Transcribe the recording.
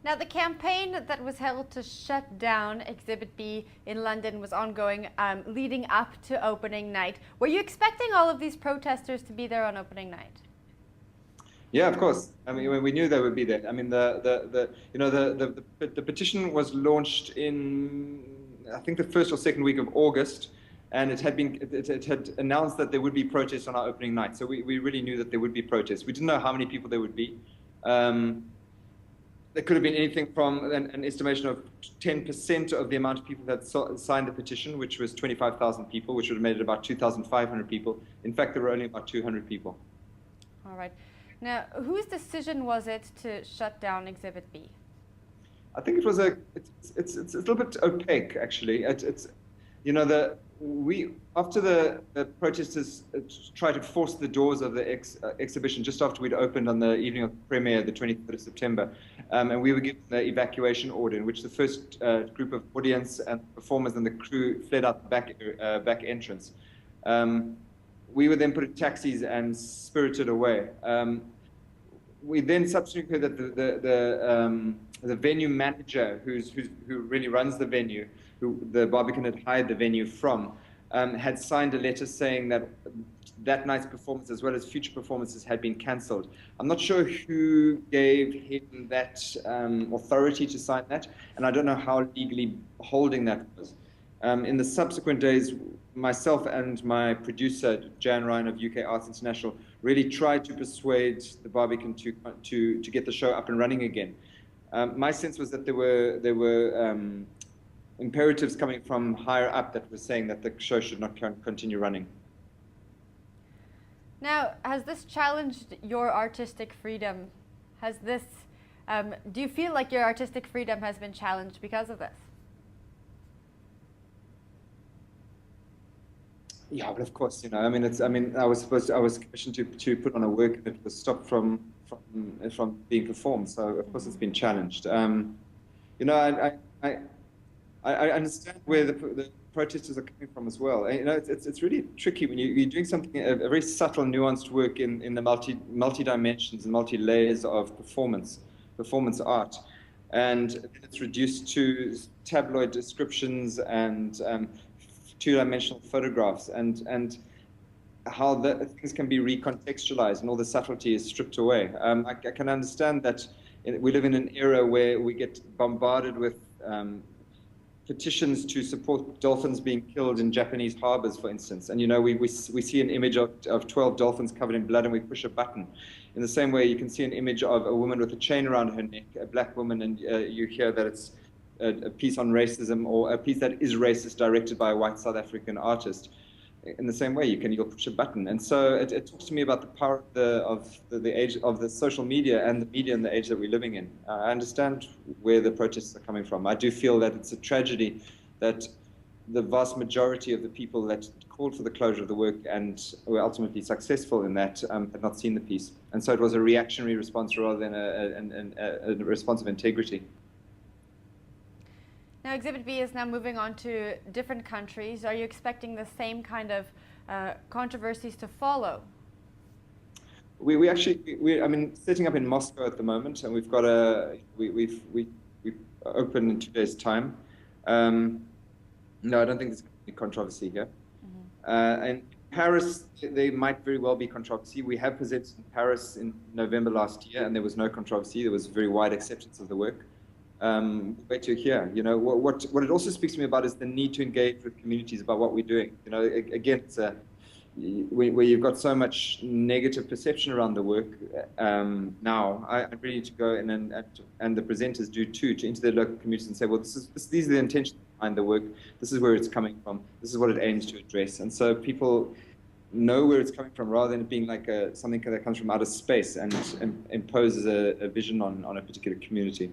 Now, the campaign that was held to shut down Exhibit B in London was ongoing leading up to opening night. Were you expecting all of these protesters to be there on opening night? Yeah, of course. I mean, we knew they would be there. I mean, the petition was launched in, I think, the first or second week of August, and it had announced that there would be protests on our opening night. So we really knew that there would be protests. We didn't know how many people there would be. There could have been anything from an estimation of 10% of the amount of people that signed the petition, which was 25,000 people, which would have made it about 2,500 people. In fact, there were only about 200 people. All right. Now, whose decision was it to shut down Exhibit B? I think it was it's a little bit opaque, actually. After the protesters tried to force the doors of the exhibition just after we'd opened on the evening of the premiere, the 23rd of September, and we were given the evacuation order in which the first group of audience and performers and the crew fled out the back entrance. We were then put in taxis and spirited away. We then subsequently heard that the venue manager, who really runs the venue, who the Barbican had hired the venue from, had signed a letter saying that that night's performance, as well as future performances, had been cancelled. I'm not sure who gave him that authority to sign that, and I don't know how legally holding that was. In the subsequent days, myself and my producer, Jan Ryan of UK Arts International, really tried to persuade the Barbican to get the show up and running again. My sense was that there were imperatives coming from higher up that were saying that the show should not continue running. Now, has this challenged your artistic freedom? Do you feel like your artistic freedom has been challenged because of this? Yeah, but of course, I was commissioned to put on a work that was stopped from being performed. So of course it's been challenged. I understand where the protesters are coming from as well. It's really tricky when you're doing something, a very subtle, nuanced work in the multi dimensions and multi layers of performance art, and it's reduced to tabloid descriptions and two-dimensional photographs, and how things can be recontextualized and all the subtlety is stripped away. I can understand that we live in an era where we get bombarded with petitions to support dolphins being killed in Japanese harbors, for instance. And we see an image of 12 dolphins covered in blood and we push a button. In the same way, you can see an image of a woman with a chain around her neck, a black woman, and you hear that it's a piece on racism or a piece that is racist directed by a white South African artist. In the same way, you'll push a button. And so it talks to me about the power of the age of the social media and the media in the age that we're living in. I understand where the protests are coming from. I do feel that it's a tragedy that the vast majority of the people that called for the closure of the work and were ultimately successful in that had not seen the piece. And so it was a reactionary response rather than a response of integrity. Now, Exhibit B is now moving on to different countries. Are you expecting the same kind of controversies to follow? We're setting up in Moscow at the moment, and we've got we open in 2 days' time. No, I don't think there's going to be controversy here. Mm-hmm. And Paris, there might very well be controversy. We have presented in Paris in November last year, and there was no controversy. There was very wide acceptance of the work. Wait to hear. What it also speaks to me about is the need to engage with communities about what we're doing. Again, it's where you've got so much negative perception around the work now. I really need to go in and the presenters do too, into their local communities and say, well, these are the intentions behind the work. This is where it's coming from. This is what it aims to address. And so people know where it's coming from rather than it being like something that comes from outer space and imposes a vision on a particular community.